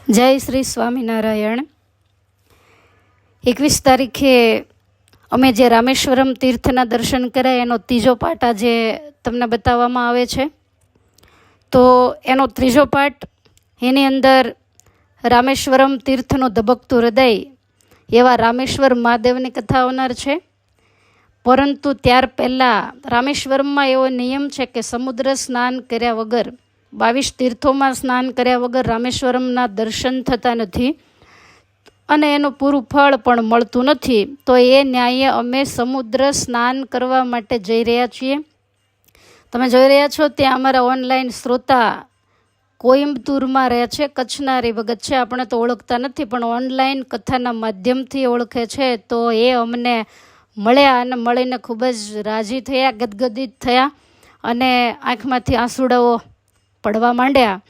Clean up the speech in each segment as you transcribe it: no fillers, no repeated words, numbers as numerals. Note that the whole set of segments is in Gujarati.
જય શ્રી સ્વામિનારાયણ। 21 તારીખે અમે જે રામેશ્વરમ તીર્થના દર્શન કર્યા એનો ત્રીજો પાઠ આજે તમને બતાવવામાં આવે છે। તો એનો ત્રીજો પાઠ, એની અંદર રામેશ્વરમ તીર્થનું ધબકતું હૃદય એવા રામેશ્વર મહાદેવની કથા આવનાર છે। પરંતુ ત્યાર પહેલાં રામેશ્વરમમાં એવો નિયમ છે કે સમુદ્ર સ્નાન કર્યા વગર, 22 તીર્થોમાં સ્નાન કર્યા વગર રામેશ્વરમના દર્શન થતા નથી અને એનું પૂરું ફળ પણ મળતું નથી। તો એ ન્યાયે અમે સમુદ્ર સ્નાન કરવા માટે જઈ રહ્યા છીએ। તમે જોઈ રહ્યા છો ત્યાં અમારા ઓનલાઈન શ્રોતા કોઈમ્બતુરમાં રહે છે, કચ્છના હરિભગત છે। આપણે તો ઓળખતા નથી પણ ઓનલાઈન કથાના માધ્યમથી ઓળખે છે। તો એ અમને મળ્યા અને મળીને ખૂબ જ રાજી થયા, ગદગદિત થયા અને આંખમાંથી આંસુડાઓ પડવા માંડ્યા।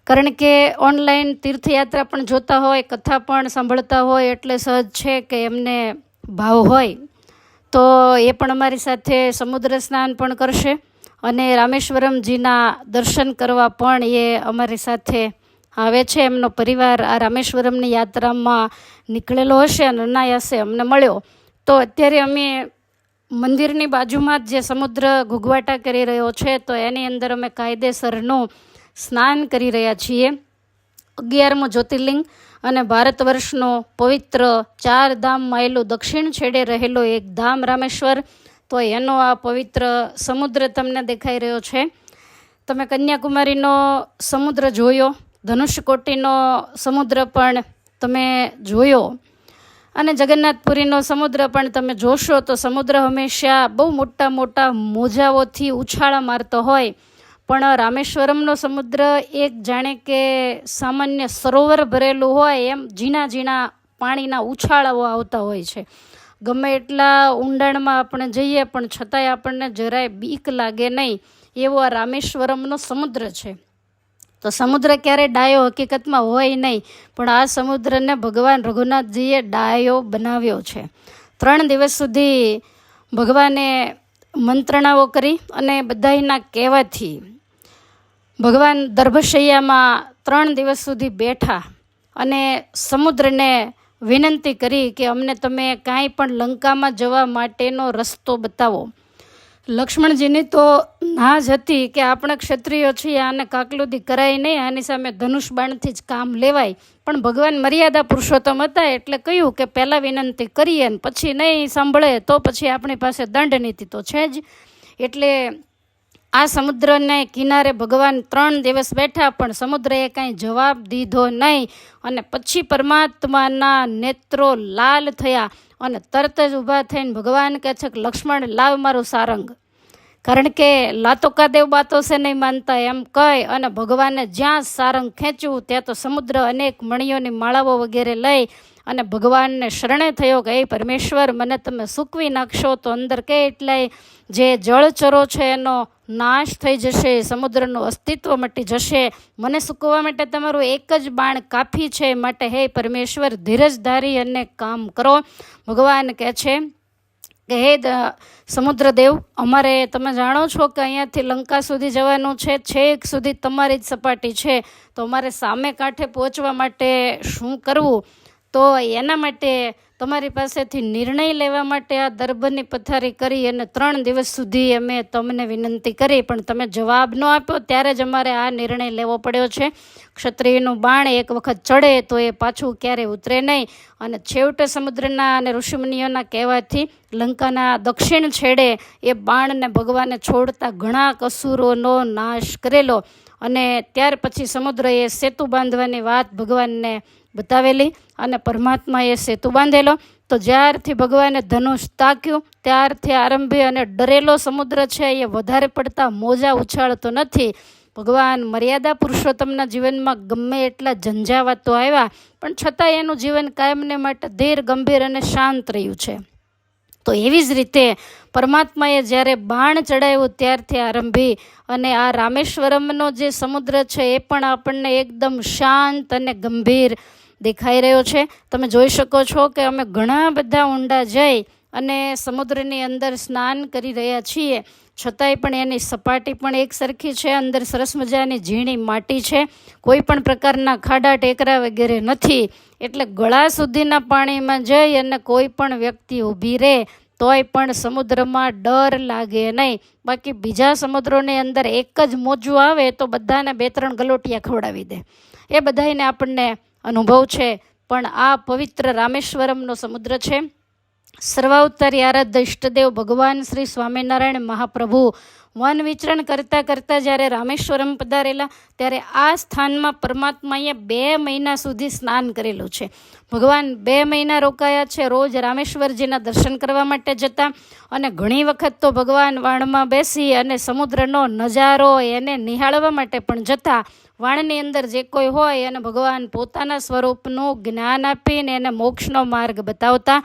કારણ કે ઓનલાઈન તીર્થયાત્રા પણ જોતા હોય, કથા પણ સાંભળતા હોય એટલે સહજ છે કે એમને ભાવ હોય। તો એ પણ અમારી સાથે સમુદ્ર સ્નાન પણ કરશે અને રામેશ્વરમજીના દર્શન કરવા પણ એ અમારી સાથે આવે છે। એમનો પરિવાર આ રામેશ્વરમની યાત્રામાં નીકળેલો હશે અને અનાયાસે અમને મળ્યો। તો અત્યારે અમે મંદિરની બાજુમાં જ જે સમુદ્ર ઘૂઘવાટા કરી રહ્યો છે તો એની અંદર અમે કાયદેસરનું સ્નાન કરી રહ્યા છીએ। 11મું જ્યોતિર્લિંગ અને ભારત વર્ષનો પવિત્ર 4 ધામ માયલું દક્ષિણ છેડે રહેલો એક ધામ રામેશ્વર, તો એનો આ પવિત્ર સમુદ્ર તમને દેખાઈ રહ્યો છે। તમે કન્યાકુમારીનો સમુદ્ર જોયો, ધનુષકોટીનો સમુદ્ર પણ તમે જોયો અને જગન્નાથપુરીનો સમુદ્ર પણ તમે જોશો તો સમુદ્ર હંમેશા બહુ મોટા મોટા મોજાઓથી ઉછાળા મારતો હોય, પણ રામેશ્વરમનો સમુદ્ર એક જાણે કે સામાન્ય સરોવર ભરેલું હોય એમ ઝીણા ઝીણા પાણીના ઉછાળાઓ આવતા હોય છે। ગમે એટલા ઊંડાણમાં આપણે જઈએ પણ છતાંય આપણને જરાય બીક લાગે નહીં એવો આ રામેશ્વરમનો સમુદ્ર છે। તો સમુદ્ર ક્યારેય ડાયો હકીકતમાં હોય નહીં, પણ આ સમુદ્રને ભગવાન રઘુનાથજીએ ડાયો બનાવ્યો છે। 3 દિવસ સુધી ભગવાને મંત્રણાઓ કરી અને બધાયના કહેવાથી ભગવાન દર્ભશૈયામાં 3 દિવસ સુધી બેઠા અને સમુદ્રને વિનંતી કરી કે અમને તમે કાંઈ પણ લંકામાં જવા માટેનો રસ્તો બતાવો। લક્ષ્મણજીની તો ના જ હતી કે આપણે ક્ષત્રિયો છીએ, આને કાકલુદી કરાય નહીં, આની સામે ધનુષ બાણથી જ કામ લેવાય। પણ ભગવાન મર્યાદા પુરુષોત્તમ હતા એટલે કહ્યું કે પહેલાં વિનંતી કરીએ ને પછી નહીં સાંભળે તો પછી આપણી પાસે દંડ નીતિ તો છે જ। એટલે આ સમુદ્રને કિનારે ભગવાન 3 દિવસ બેઠા પણ સમુદ્રએ કાંઈ જવાબ દીધો નહીં અને પછી પરમાત્માના નેત્રો લાલ થયા અને તરત જ ઊભા થઈને ભગવાન કહે છે કે લક્ષ્મણ લાવ મારું સારંગ, કારણ કે લાતો કા દેવ બાતો સે નહીં માનતા એમ કહી અને ભગવાને જ્યાં સારંગ ખેંચ્યું ત્યાં તો સમુદ્ર અનેક મણીઓની માળાઓ વગેરે લઈ અને ભગવાનને શરણે થયો કે એ પરમેશ્વર મને તમે સૂકવી નાખશો તો અંદર કેટલાય જે જળચરો છે એનો નાશ થઈ જશે, સમુદ્રનું અસ્તિત્વ મટી જશે, મને સૂકવવા માટે તમારું એક જ બાણ કાફી છે, માટે હે પરમેશ્વર ધીરજ ધારી અને કામ કરો। ભગવાન કહે છે કે હે સમુદ્રદેવ, અમારે તમે જાણો છો કે અહીંયાથી લંકા સુધી જવાનું છે, છેક સુધી તમારી જ સપાટી છે, તો અમારે સામે કાંઠે પહોંચવા માટે શું કરવું? તો એના માટે તમારી પાસેથી નિર્ણય લેવા માટે આ દર્ભની પથારી કરી અને 3 દિવસ સુધી અમે તમને વિનંતી કરી પણ તમે જવાબ ન આપ્યો, ત્યારે જ અમારે આ નિર્ણય લેવો પડ્યો છે। ક્ષત્રિયનું બાણ એક વખત ચડે તો એ પાછું ક્યારેય ઉતરે નહીં અને છેવટે સમુદ્રના અને ઋષિમુનિઓના કહેવાથી લંકાના દક્ષિણ છેડે એ બાણને ભગવાને છોડતા ઘણા કસૂરોનો નાશ કરેલો અને ત્યાર પછી સમુદ્રએ સેતુ બાંધવાની વાત ભગવાનને બતાવેલી અને પરમાત્માએ સેતુ બાંધેલો। તો જ્યારથી ભગવાને ધનુષ તાક્યું ત્યારથી આરંભી અને ડરેલો સમુદ્ર છે એ વધારે પડતા મોજા ઉછાળતો નથી। ભગવાન મર્યાદા પુરુષોત્તમના જીવનમાં ગમે એટલા ઝંઝાવાતો આવ્યા પણ છતાં એનું જીવન કાયમને માટે ધીર, ગંભીર અને શાંત રહ્યું છે। તો એવી જ રીતે પરમાત્માએ જ્યારે બાણ ચડાવ્યું ત્યારથી આરંભી અને આ રામેશ્વરમનો જે સમુદ્ર છે એ પણ આપણને એકદમ શાંત અને ગંભીર દેખાઈ રહ્યો છે। તમે જોઈ શકો છો કે અમે ઘણા બધા ઊંડા જઈ અને સમુદ્રની અંદર સ્નાન કરી રહ્યા છીએ। છતાંય પણ એની સપાટી પણ એક સરખી છે. અંદર સરસ મજાની ઝીણી માટી છે, કોઈ પણ પ્રકારના ખાડા ટેકરા વગેરે નથી. એટલે ગળા સુધીના પાણીમાં જઈ અને કોઈ પણ વ્યક્તિ ઊભી રહે તોય પણ સમુદ્રમાં ડર લાગે નહીં. બાકી બીજા સમુદ્રોની અંદર એક જ મોજું આવે તો બધાને 2-3 ગલોટિયા ખવડાવી દે, એ બધાને આપણને અનુભવ છે. પણ આ પવિત્ર રામેશ્વરમનો સમુદ્ર છે. સર્વાવતારી આરાધ્ય ઇષ્ટદેવ ભગવાન શ્રી સ્વામિનારાયણ મહાપ્રભુ વન વિચરણ કરતાં કરતાં જ્યારે રામેશ્વરમ પધારેલા ત્યારે આ સ્થાનમાં પરમાત્માએ 2 મહિના સુધી સ્નાન કરેલું છે. ભગવાન 2 મહિના રોકાયા છે. રોજ રામેશ્વરજીના દર્શન કરવા માટે જતા અને ઘણી વખત તો ભગવાન વાણમાં બેસી અને સમુદ્રનો નજારો એને નિહાળવા માટે પણ જતા. વાણની અંદર જે કોઈ હોય અને ભગવાન પોતાના સ્વરૂપનું જ્ઞાન આપીને એને મોક્ષનો માર્ગ બતાવતા.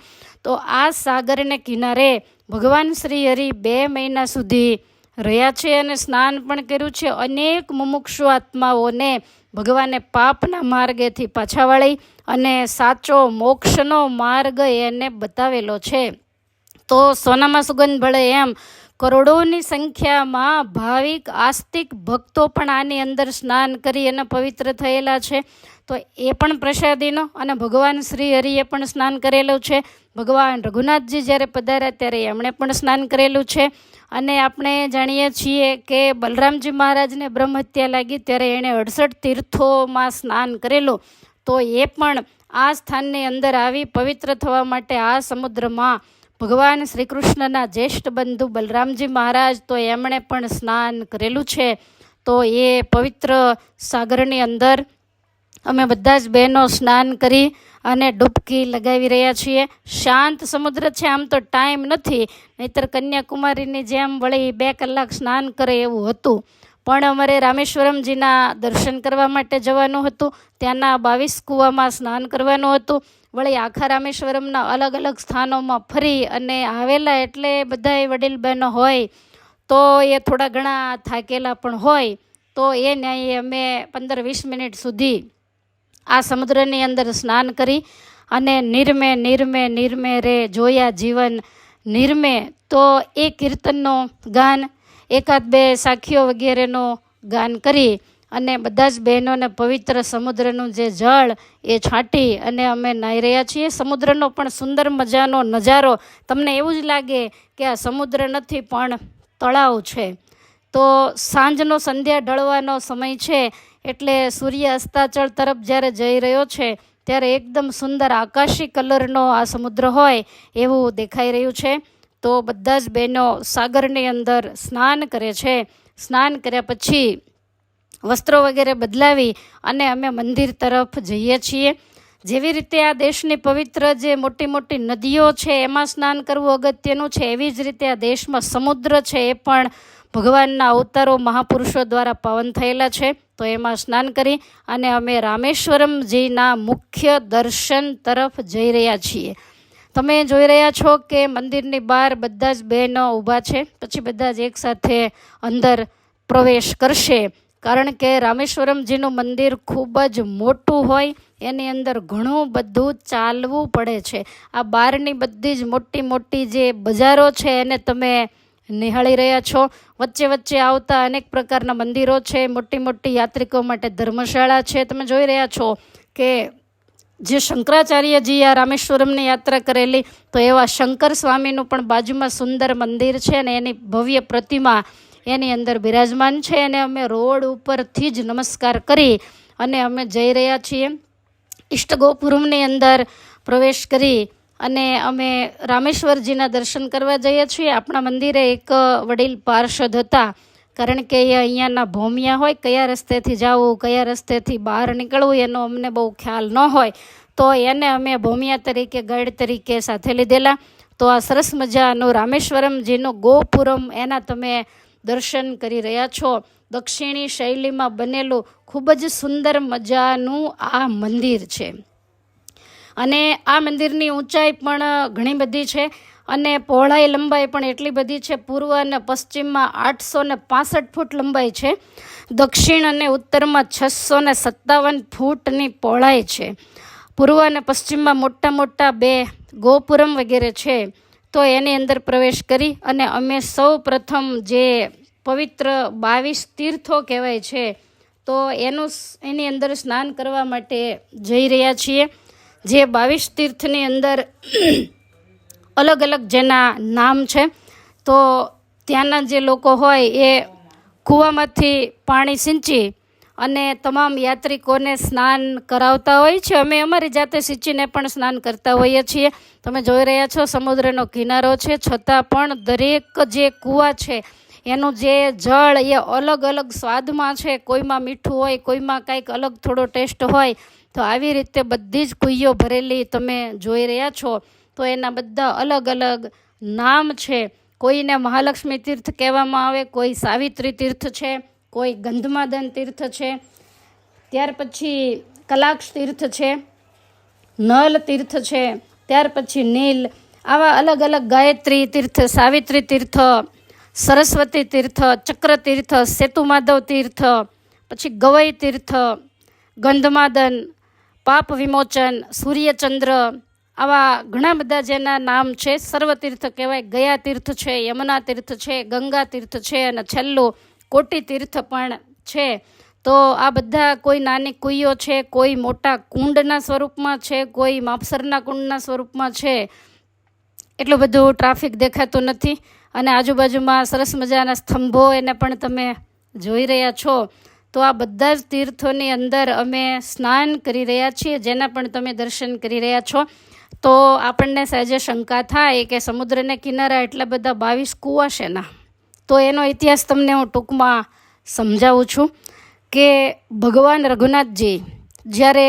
તો આ સાગરને કિનારે ભગવાન શ્રી હરિ 2 મહિના સુધી રહ્યા છે અને સ્નાન પણ કર્યું છે. અનેક મુમુક્ષુ આત્માઓને ભગવાને પાપના માર્ગેથી પાછા વાળી અને સાચો મોક્ષનો માર્ગ એને બતાવેલો છે. તો સોનામાં સુગંધ ભળે એમ કરોડોની સંખ્યામાં ભાવિક આસ્તિક ભક્તો પણ આની અંદર સ્નાન કરી અને પવિત્ર થયેલા છે. તો એ પણ પ્રસાદીનો અને ભગવાન શ્રી હરિએ પણ સ્નાન કરેલું છે. ભગવાન રઘુનાથજી જ્યારે પધાર્યા ત્યારે એમણે પણ સ્નાન કરેલું છે. અને આપણે જાણીએ છીએ કે બલરામજી મહારાજને બ્રહ્મ હત્યા લાગી ત્યારે એણે 68 તીર્થોમાં સ્નાન કરેલું. તો એ પણ આ સ્થાનની અંદર આવી પવિત્ર થવા માટે આ સમુદ્રમાં ભગવાન શ્રી કૃષ્ણના જ્યેષ્ઠ બંધુ બલરામજી મહારાજ તો એમણે પણ સ્નાન કરેલું છે. તો એ પવિત્ર સાગરની અંદર અમે બધા જ બહેનો સ્નાન કરી અને ડૂબકી લગાવી રહ્યા છીએ. શાંત સમુદ્ર છે, આમ તો ટાઈમ નથી, નહીતર કન્યાકુમારીની જેમ વળી 2 કલાક સ્નાન કરે એવું હતું. પણ અમારે રામેશ્વરમજીના દર્શન કરવા માટે જવાનું હતું. ત્યાંના 22 કૂવામાં સ્નાન કરવાનું હતું. વળી આખા રામેશ્વરમના અલગ અલગ સ્થાનોમાં ફરી અને આવેલા એટલે બધાય વડીલ બહેનો હોય તો એ થોડા ઘણા થાકેલા પણ હોય. તો એ ન્યાયે અમે 15-20 મિનિટ સુધી આ સમુદ્રની અંદર સ્નાન કરી અને નિરમે નિરમે નિરમે રે જોયા જીવન નિરમે. તો એ કીર્તનનો ગાન 1-2 સાખીઓ વગેરેનો ગાન કરી અને બધા જ બહેનોને પવિત્ર સમુદ્રનું જે જળ એ છાંટી અને અમે નાહી રહ્યા છીએ. સમુદ્રનો પણ સુંદર મજાનો નજારો, તમને એવું જ લાગે કે આ સમુદ્ર નથી પણ તળાવ છે. તો સાંજનો સંધ્યા ઢળવાનો સમય છે એટલે સૂર્ય અસ્તાચળ તરફ જ્યારે જઈ રહ્યો છે ત્યારે એકદમ સુંદર આકાશી કલરનો આ સમુદ્ર હોય એવું દેખાઈ રહ્યું છે. તો બધા જ બહેનો સાગરની અંદર સ્નાન કરે છે. સ્નાન કર્યા પછી વસ્ત્રો વગેરે બદલાવી અને અમે મંદિર તરફ જઈએ છીએ. જેવી રીતે આ દેશની પવિત્ર જે મોટી મોટી નદીઓ છે એમાં સ્નાન કરવું અગત્યનું છે, એવી જ રીતે આ દેશમાં સમુદ્ર છે એ પણ ભગવાનના અવતારો મહાપુરુષો દ્વારા પાવન થયેલા છે. તો એમાં સ્નાન કરી અને અમે રામેશ્વરમજીના મુખ્ય દર્શન તરફ જઈ રહ્યા છીએ. તમે જોઈ રહ્યા છો કે મંદિરની બહાર બધા જ બહેનો ઊભા છે. પછી બધા જ એકસાથે અંદર પ્રવેશ કરશે. કારણ કે રામેશ્વરમજીનું મંદિર ખૂબ જ મોટું હોય, એની અંદર ઘણું બધું ચાલવું પડે છે. આ બહારની બધી જ મોટી મોટી જે બજારો છે એને તમે નિહાળી રહ્યા છો. વચ્ચે વચ્ચે આવતા અનેક પ્રકારના મંદિરો છે, મોટી મોટી યાત્રિકો માટે ધર્મશાળા છે. તમે જોઈ રહ્યા છો કે જે શંકરાચાર્યજી આ રામેશ્વરમની યાત્રા કરેલી તો એવા શંકર સ્વામીનું પણ બાજુમાં સુંદર મંદિર છે અને એની ભવ્ય પ્રતિમા એની અંદર બિરાજમાન છે. અને અમે રોડ ઉપરથી જ નમસ્કાર કરી અને અમે જઈ રહ્યા છીએ. ઇષ્ટગોપુરમની અંદર પ્રવેશ કરી અને અમે રામેશ્વરજીના દર્શન કરવા જઈએ છીએ. આપણા મંદિરે એક વડીલ પાર્ષદ હતા, કારણ કે એ અહીંયાના ભોમિયા હોય, કયા રસ્તેથી જવું કયા રસ્તેથી બહાર નીકળવું એનો અમને બહુ ખ્યાલ ન હોય. તો એને અમે ભોમિયા તરીકે ગાઈડ તરીકે સાથે લીધેલા. તો આ સરસ મજાનું રામેશ્વરમજીનું ગોપુરમ એના તમે દર્શન કરી રહ્યા છો. દક્ષિણી શૈલીમાં બનેલું ખૂબ જ સુંદર મજાનું આ મંદિર છે. અને આ મંદિરની ઊંચાઈ પણ ઘણી બધી છે અને પહોળાઈ લંબાઈ પણ એટલી બધી છે. પૂર્વ અને પશ્ચિમમાં 865 ફૂટ લંબાઈ છે. દક્ષિણ અને ઉત્તરમાં 657 ફૂટની પહોળાઈ છે. પૂર્વ અને પશ્ચિમમાં મોટા મોટા 2 ગોપુરમ વગેરે છે. તો એની અંદર પ્રવેશ કરી અને અમે સૌ પ્રથમ જે પવિત્ર 22 તીર્થો કહેવાય છે તો એની અંદર સ્નાન કરવા માટે જઈ રહ્યા છીએ. જે 22 તીર્થની અંદર અલગ અલગ જેના નામ છે તો ત્યાંના જે લોકો હોય એ કૂવામાંથી પાણી સિંચી અને તમામ યાત્રિકોને સ્નાન કરાવતા હોય છે. અમે અમારી જાતે સિંચીને પણ સ્નાન કરતા હોઈએ છીએ. તમે જોઈ રહ્યા છો સમુદ્રનો કિનારો છે, છતાં પણ દરેક જે કૂવા છે એનું જે જળ એ અલગ અલગ સ્વાદમાં છે. કોઈમાં મીઠું હોય, કોઈમાં કંઈક અલગ થોડો ટેસ્ટ હોય. તો આવી રીતે બધી જ કુઈઓ ભરેલી તમે જોઈ રહ્યા છો. તો એના બધા અલગ અલગ નામ છે. કોઈને મહાલક્ષ્મી તીર્થ કહેવામાં આવે, કોઈ સાવિત્રી તીર્થ છે, કોઈ ગંધમાદન તીર્થ છે, ત્યાર પછી કલાક્ષ તીર્થ છે, નલ તીર્થ છે, ત્યાર પછી નીલ, આવા અલગ અલગ ગાયત્રી તીર્થ, સાવિત્રી તીર્થ, સરસ્વતી તીર્થ, ચક્ર તીર્થ, સેતુમાધવ તીર્થ, પછી ગવઈ તીર્થ, ગંધમાદન, પાપ વિમોચન, સૂર્યચંદ્ર, આવા ઘણા બધા જેના નામ છે. સર્વ તીર્થ કહેવાય. ગયા તીર્થ છે, યમુના તીર્થ છે, ગંગા તીર્થ છે અને છેલ્લું કોટી તીર્થ પણ છે. તો આ બધા કોઈ નાની કુઈઓ છે, કોઈ મોટા કુંડના સ્વરૂપમાં છે, કોઈ માપસરના કુંડના સ્વરૂપમાં છે. એટલું બધું ટ્રાફિક દેખાતું નથી અને આજુબાજુમાં સરસ મજાના સ્તંભો એને પણ તમે જોઈ રહ્યા છો. તો આ બધા જ તીર્થોની અંદર અમે સ્નાન કરી રહ્યા છીએ, જેના પણ તમે દર્શન કરી રહ્યા છો. તો આપણને સહેજે શંકા થાય કે સમુદ્રને કિનારા એટલા બધા 22 કૂવા છે ના. તો એનો ઇતિહાસ તમને હું ટૂંકમાં સમજાવું છું કે ભગવાન રઘુનાથજી જ્યારે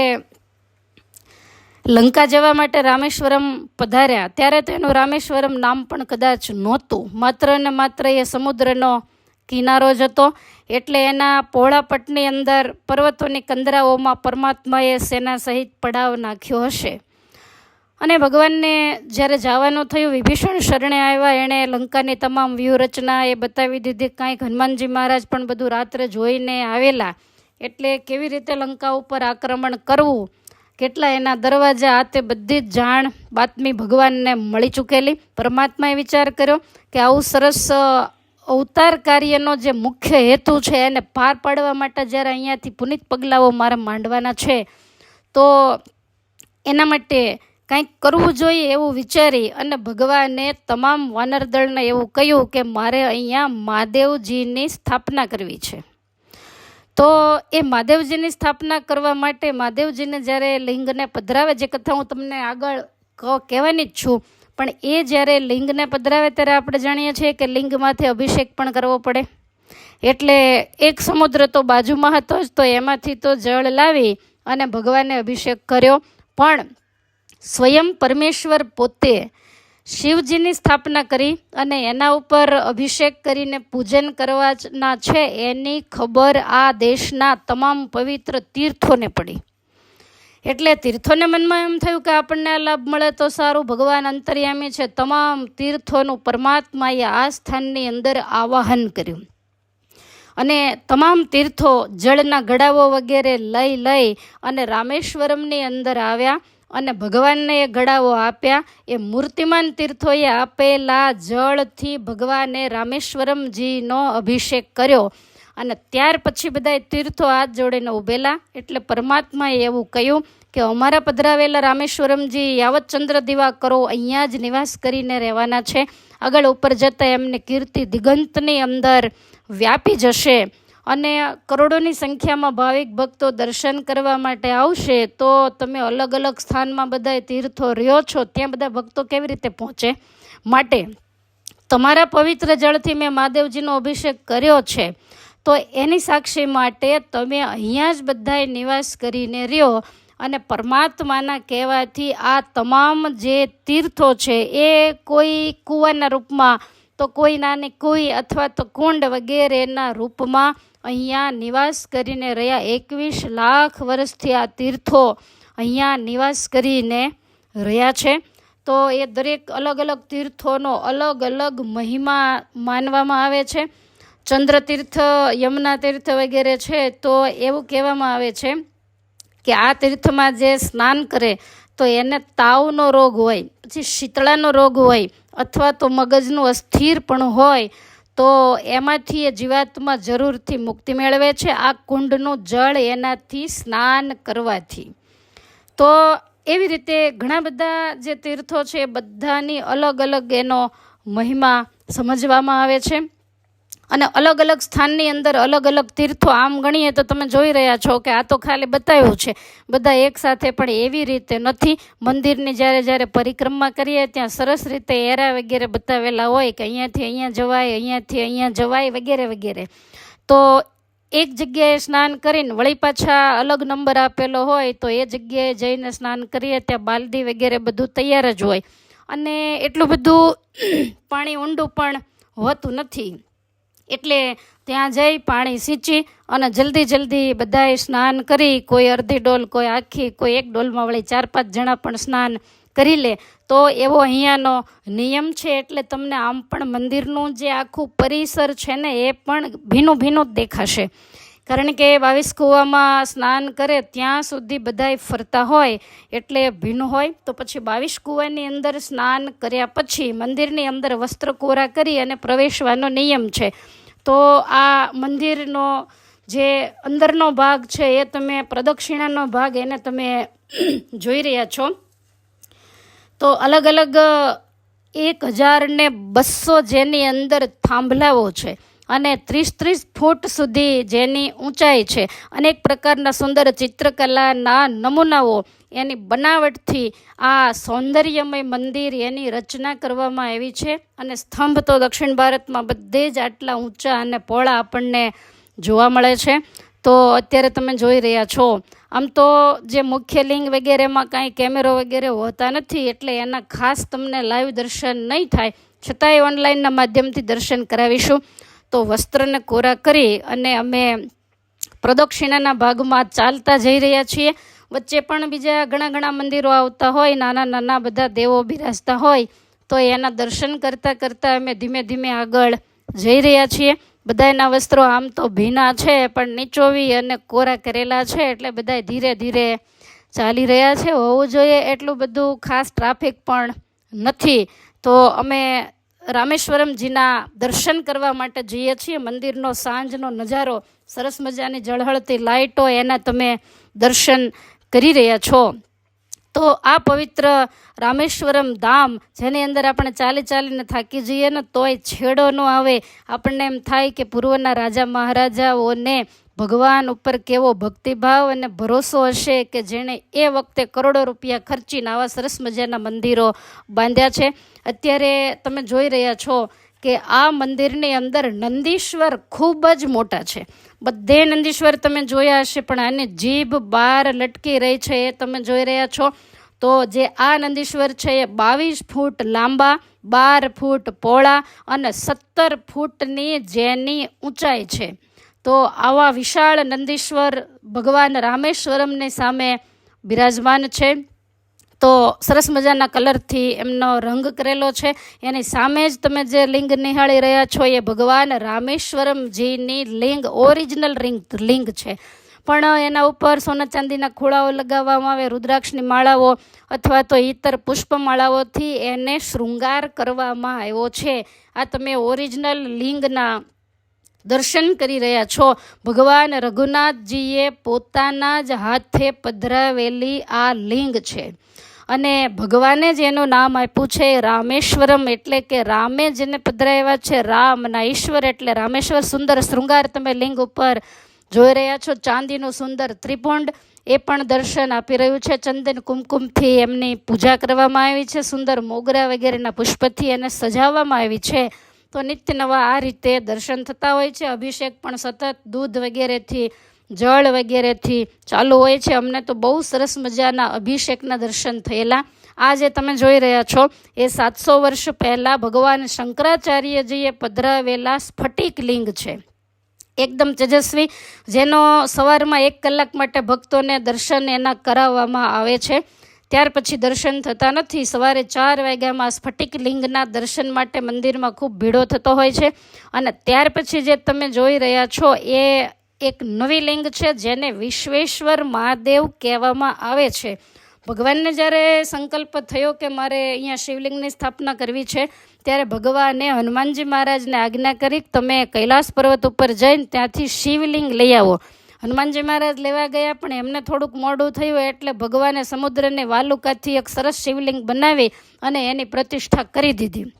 લંકા જવા માટે રામેશ્વરમ પધાર્યા ત્યારે તો એનું રામેશ્વરમ નામ પણ કદાચ નહોતું. માત્ર ને માત્ર એ સમુદ્રનો કિનારો જ હતો. એટલે એના પહોળાપટની અંદર પર્વતોની કંદરાઓમાં પરમાત્માએ સેના સહિત પડાવ નાખ્યો હશે. અને ભગવાનને જ્યારે જવાનું થયું, વિભીષણ શરણે આવ્યા, એણે લંકાની તમામ વ્યૂહરચના એ બતાવી દીધી. કાંઈક હનુમાનજી મહારાજ પણ બધું રાત્રે જોઈને આવેલા. એટલે કેવી રીતે લંકા ઉપર આક્રમણ કરવું, કેટલા એના દરવાજા, આ તે બધી જ જાણ બાતમી ભગવાનને મળી ચૂકેલી. પરમાત્માએ વિચાર કર્યો કે આવું સરસ અવતાર કાર્યનો જે મુખ્ય હેતુ છે એને પાર પાડવા માટે જ્યારે અહીંયાથી પુનિત પગલાઓ મારે માંડવાના છે તો એના માટે કંઈક કરવું જોઈએ એવું વિચારી અને ભગવાને તમામ વાનરદળને એવું કહ્યું કે મારે અહીંયા મહાદેવજીની સ્થાપના કરવી છે. તો એ મહાદેવજીની સ્થાપના કરવા માટે મહાદેવજીને જ્યારે લિંગને પધરાવે, જે કથા હું તમને આગળ કહેવાની જ છું, પણ એ જ્યારે લિંગને પધરાવે ત્યારે આપણે જાણીએ છીએ કે લિંગમાંથી અભિષેક પણ કરવો પડે. એટલે એક સમુદ્ર તો બાજુમાં હતો જ, તો એમાંથી તો જળ લાવી અને ભગવાને અભિષેક કર્યો. પણ સ્વયં પરમેશ્વર પોતે શિવજીની સ્થાપના કરી અને એના ઉપર અભિષેક કરીને પૂજન કરવાના છે એની ખબર આ દેશના તમામ પવિત્ર તીર્થોને પડી. એટલે તીર્થોને મનમાં એમ થયું કે આપણને આ લાભ મળે તો સારું. ભગવાન અંતર્યામી છે. તમામ તીર્થોનું પરમાત્માએ આ સ્થાનની અંદર આવાહન કર્યું અને તમામ તીર્થો જળના ગળાઓ વગેરે લઈ અને રામેશ્વરમની અંદર આવ્યા અને ભગવાનને એ ગળાઓ આપ્યા. એ મૂર્તિમાન તીર્થોએ આપેલા જળથી ભગવાને રામેશ્વરમજીનો અભિષેક કર્યો અને ત્યાર પછી બધા તીર્થો હાથ જોડીને ઊભેલા. એટલે પરમાત્માએ એવું કહ્યું કે અમારા પધરાવેલા રામેશ્વરમજી યાવત ચંદ્ર દીવા કરો અહીંયા જ નિવાસ કરીને રહેવાના છે. આગળ ઉપર જતાં એમની કીર્તિ દિગંતની અંદર વ્યાપી જશે અને કરોડોની સંખ્યામાં ભાવિક ભક્તો દર્શન કરવા માટે આવશે. તો તમે અલગ અલગ સ્થાનમાં બધા તીર્થો રહ્યો છો, ત્યાં બધા ભક્તો કેવી રીતે પહોંચે? માટે તમારા પવિત્ર જળથી મેં મહાદેવજીનો અભિષેક કર્યો છે, તો એની સાક્ષી માટે તમે અહીંયા જ બધાએ નિવાસ કરીને રહ્યો. અને પરમાત્માના કહેવાથી આ તમામ જે તીર્થો છે એ કોઈ કૂવાના રૂપમાં, તો કોઈ નાની કુઈ અથવા તો કુંડ વગેરેના રૂપમાં અહીંયા નિવાસ કરીને રહ્યા. 21 લાખ વર્ષથી આ તીર્થો અહીંયા નિવાસ કરીને રહ્યા છે. તો એ દરેક અલગ અલગ તીર્થોનો અલગ અલગ મહિમા માનવામાં આવે છે. ચંદ્ર તીર્થ, યમુના તીર્થ વગેરે છે તો એવું કહેવામાં આવે છે કે આ તીર્થમાં જે સ્નાન કરે તો એને તાવનો રોગ હોય, પછી શીતળાનો રોગ હોય અથવા તો મગજનું અસ્થિરપણું હોય તો એમાંથી એ જીવાત્મા જરૂરથી મુક્તિ મેળવે છે આ કુંડનું જળ એનાથી સ્નાન કરવાથી. તો એવી રીતે ઘણા બધા જે તીર્થો છે એ બધાની અલગ અલગ એનો મહિમા સમજવામાં આવે છે અને અલગ અલગ સ્થાનની અંદર અલગ અલગ તીર્થો આમ ગણીએ તો તમે જોઈ રહ્યા છો કે આ તો ખાલી બતાવ્યું છે, બધા એકસાથે પણ એવી રીતે નથી. મંદિરની જ્યારે પરિક્રમા કરીએ ત્યાં સરસ રીતે એરા વગેરે બતાવેલા હોય કે અહીંયાથી અહીંયા જવાય, અહીંયાથી અહીંયા જવાય વગેરે વગેરે. તો એક જગ્યાએ સ્નાન કરીને વળી પાછા અલગ નંબર આપેલો હોય તો એ જગ્યાએ જઈને સ્નાન કરીએ ત્યાં બાલદી વગેરે બધું તૈયાર જ હોય અને એટલું બધું પાણી ઊંડું પણ હોતું નથી. એટલે ત્યાં જઈ પાણી સિંચી અને જલ્દી બધાએ સ્નાન કરી, કોઈ અડધી ડોલ, કોઈ આખી, કોઈ એક ડોલમાં વળી 4-5 જણા પણ સ્નાન કરી લે. તો એવો અહીંયાનો નિયમ છે. એટલે તમને આમ પણ મંદિરનું જે આખું પરિસર છે ને એ પણ ભીનું જ દેખાશે. કારણ કે 22 કૂવામાં સ્નાન કરે ત્યાં સુધી બધાય ફરતા હોય એટલે ભીનું હોય. તો પછી 22 કૂવાની અંદર સ્નાન કર્યા પછી મંદિરની અંદર વસ્ત્ર કોરા કરી અને પ્રવેશવાનો નિયમ છે. તો આ મંદિરનો જે અંદરનો ભાગ છે એ તમે પ્રદક્ષિણાનો ભાગ એને તમે જોઈ રહ્યા છો. તો અલગ અલગ 1200 જેની અંદર થાંભલાઓ છે અને 30 ફૂટ સુધી જેની ઊંચાઈ છે. અનેક પ્રકારના સુંદર ચિત્રકલાના નમૂનાઓ એની બનાવટથી આ સૌંદર્યમય મંદિર એની રચના કરવામાં આવી છે. અને સ્તંભ તો દક્ષિણ ભારતમાં બધે જ આટલા ઊંચા અને પહોળા આપણને જોવા મળે છે. તો અત્યારે તમે જોઈ રહ્યા છો. આમ તો જે મુખ્ય લિંગ વગેરેમાં કાંઈ કેમેરો વગેરે હોતા નથી એટલે એના ખાસ તમને લાઈવ દર્શન નહીં થાય, છતાંય ઓનલાઈનના માધ્યમથી દર્શન કરાવીશું. તો વસ્ત્રને કોરા કરી અને અમે પ્રદક્ષિણાના ભાગમાં ચાલતા જઈ રહ્યા છીએ. વચ્ચે પણ બીજા ઘણા મંદિરો આવતા હોય, નાના બધા દેવો બિરાજતા હોય. તો એના દર્શન કરતાં અમે ધીમે આગળ જઈ રહ્યા છીએ. બધાના વસ્ત્રો આમ તો ભીના છે પણ નીચોવી અને કોરા કરેલા છે એટલે બધા ધીરે ચાલી રહ્યા છે. હોવું જોઈએ એટલું બધું ખાસ ટ્રાફિક પણ નથી. તો અમે રામેશ્વરમજીના દર્શન કરવા માટે જઈએ છીએ. મંદિરનો સાંજનો નજારો, સરસ મજાની ઝળહળતી લાઇટો, એના તમે દર્શન કરી રહ્યા છો. તો આ પવિત્ર રામેશ્વરમ ધામ જેની અંદર આપણે ચાલીને થાકી જઈએ ને તોય છેડો ન આવે. આપણને એમ થાય કે પૂર્વના રાજા મહારાજાઓને ભગવાન ઉપર કેવો ભક્તિભાવ અને ભરોસો હશે કે જેણે એ વખતે કરોડો રૂપિયા ખર્ચીને આવા સરસ મજાના મંદિરો બાંધ્યા છે. અત્યારે તમે જોઈ રહ્યા છો કે આ મંદિરની અંદર નંદીશ્વર ખૂબ જ મોટા છે. બધે નંદીશ્વર તમે જોયા હશે પણ આની જીભ બહાર લટકી રહી છે એ તમે જોઈ રહ્યા છો. તો જે આ નંદીશ્વર છે એ 22 ફૂટ લાંબા, 12 ફૂટ પહોળા અને 17 ફૂટની જેની ઊંચાઈ છે. તો આવા વિશાળ નંદીશ્વર ભગવાન રામેશ્વરમની સામે બિરાજમાન છે. તો સરસ મજાના કલરથી એમનો રંગ કરેલો છે. એની સામે જ તમે જે લિંગ નિહાળી રહ્યા છો એ ભગવાન રામેશ્વરમજીની લિંગ, ઓરિજિનલ લિંગ છે. પણ એના ઉપર સોના ચાંદીના ખોળાઓ લગાવવામાં આવે, રુદ્રાક્ષની માળાઓ અથવા તો ઇતર પુષ્પમાળાઓથી એને શૃંગાર કરવામાં આવ્યો છે. આ તમે ઓરિજિનલ લિંગના દર્શન કરી રહ્યા છો. ભગવાન રઘુનાથજીએ પોતાના જ હાથે પધરાવેલી આ લિંગ છે અને ભગવાને જ એનું નામ આપ્યું છે રામેશ્વરમ. એટલે કે રામે જેને પધરાવ્યા છે, રામના ઈશ્વર એટલે રામેશ્વર. સુંદર શૃંગાર તમે લિંગ ઉપર જોઈ રહ્યા છો. ચાંદીનું સુંદર ત્રિપુંડ એ પણ દર્શન આપી રહ્યું છે. ચંદન કુમકુમથી એમની પૂજા કરવામાં આવી છે. સુંદર મોગરા વગેરેના પુષ્પથી એને સજાવવામાં આવી છે. તો નિત્ય નવા આ રીતે દર્શન થતા હોય છે. અભિષેક પણ સતત દૂધ વગેરેથી, જળ વગેરેથી ચાલુ હોય છે. અમને તો બહુ સરસ મજાના અભિષેકના દર્શન થયેલા. આ જે તમે જોઈ રહ્યા છો એ 700 વર્ષ પહેલાં ભગવાન શંકરાચાર્યજીએ પધરાવેલા સ્ફટિક લિંગ છે, એકદમ તેજસ્વી, જેનો સવારમાં 1 કલાક માટે ભક્તોને દર્શન એના કરાવવામાં આવે છે. ત્યાર પછી દર્શન થતા નથી. સવારે 4 વાગ્યામાં સ્ફટિક લિંગના દર્શન માટે મંદિરમાં ખૂબ ભીડો થતો હોય છે. અને ત્યાર પછી જે તમે જોઈ રહ્યા છો એ એક નવી લિંગ છે જેને વિશ્વેશ્વર મહાદેવ કહેવામાં આવે છે. ભગવાનને જ્યારે સંકલ્પ થયો કે મારે અહીંયા શિવલિંગની સ્થાપના કરવી છે, ત્યારે ભગવાને હનુમાનજી મહારાજને આજ્ઞા કરી તમે કૈલાસ પર્વત ઉપર જઈને ત્યાંથી શિવલિંગ લઈ આવો. હનુમાનજી મહારાજ લેવા ગયા, પણ એમને થોડુંક મોડું થયું એટલે ભગવાને સમુદ્રની વાલુકાથી એક સરસ શિવલિંગ બનાવી અને એની પ્રતિષ્ઠા કરી દીધી.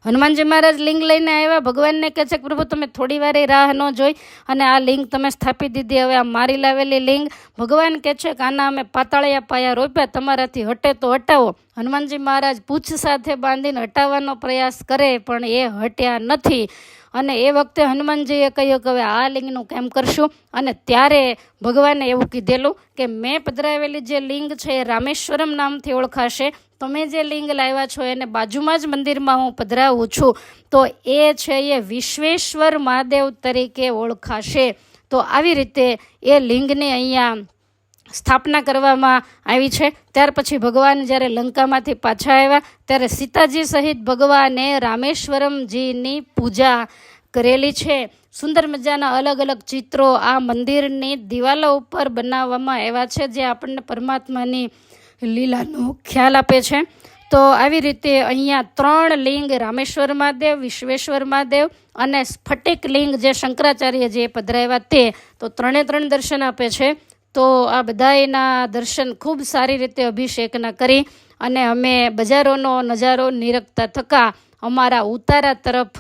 હનુમાનજી મહારાજ લિંગ લઈને આવ્યા, ભગવાનને કહે છે કે પ્રભુ તમે થોડી વાર રાહ ન જોઈ અને આ લિંગ તમે સ્થાપી દીધી, હવે આ મારી લાવેલી લિંગ. ભગવાન કહે છે કે આના અમે પાતાળિયા પાયા રોપ્યા, તમારાથી હટે તો હટાવો. હનુમાનજી મહારાજ પૂંછ સાથે બાંધીને હટાવવાનો પ્રયાસ કરે પણ એ હટ્યા નથી. અને એ વખતે હનુમાનજીએ કહ્યું કે હવે આ લિંગનું કેમ કરશું. અને ત્યારે ભગવાને એવું કીધેલું કે મેં પધરાવેલી જે લિંગ છે એ રામેશ્વરમ નામથી ઓળખાશે. તમે જે લિંગ લાવ્યા છો એને બાજુમાં જ મંદિરમાં હું પધરાવું છું, તો એ છે એ વિશ્વેશ્વર મહાદેવ તરીકે ઓળખાશે. તો આવી રીતે એ લિંગની અહીંયા સ્થાપના કરવામાં આવી છે. ત્યાર પછી ભગવાન જ્યારે લંકામાંથી પાછા આવ્યા ત્યારે સીતાજી સહિત ભગવાને રામેશ્વરમજીની પૂજા કરેલી છે. સુંદર મજાના અલગ અલગ ચિત્રો આ મંદિરની દિવાલો ઉપર બનાવવામાં આવ્યા છે, જે આપણને પરમાત્માની લીલાનો ખ્યાલ આપે છે. તો આવી રીતે અહીંયા 3 લિંગ રામેશ્વર મહાદેવ, વિશ્વેશ્વર મહાદેવ અને સ્ફટિક લિંગ જે શંકરાચાર્યજીએ પધરાવ્યા તે, તો 3 દર્શન આપે છે. તો આ બધાના દર્શન ખૂબ સારી રીતે અભિષેકના કરી અને અમે બજારોનો નજારો નિરખતા થકા અમારા ઉતારા તરફ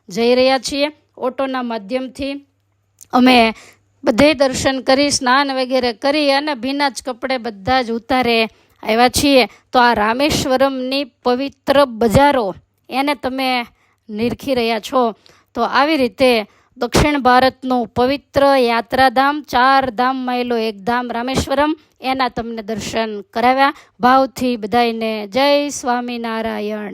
જઈ રહ્યા છીએ. ઓટોના માધ્યમથી અમે બધે દર્શન કરી, સ્નાન વગેરે કરી અને ભીના જ કપડે બધા જ ઉતારે આવ્યા છીએ. તો આ રામેશ્વરમની પવિત્ર બજારો એને તમે નિરખી રહ્યા છો. તો આવી રીતે દક્ષિણ ભારતનું પવિત્ર યાત્રાધામ, 4 ધામમાંનું એક ધામ રામેશ્વરમ, એના તમને દર્શન કરાવ્યા. ભાવથી બધાઈને જય સ્વામિનારાયણ.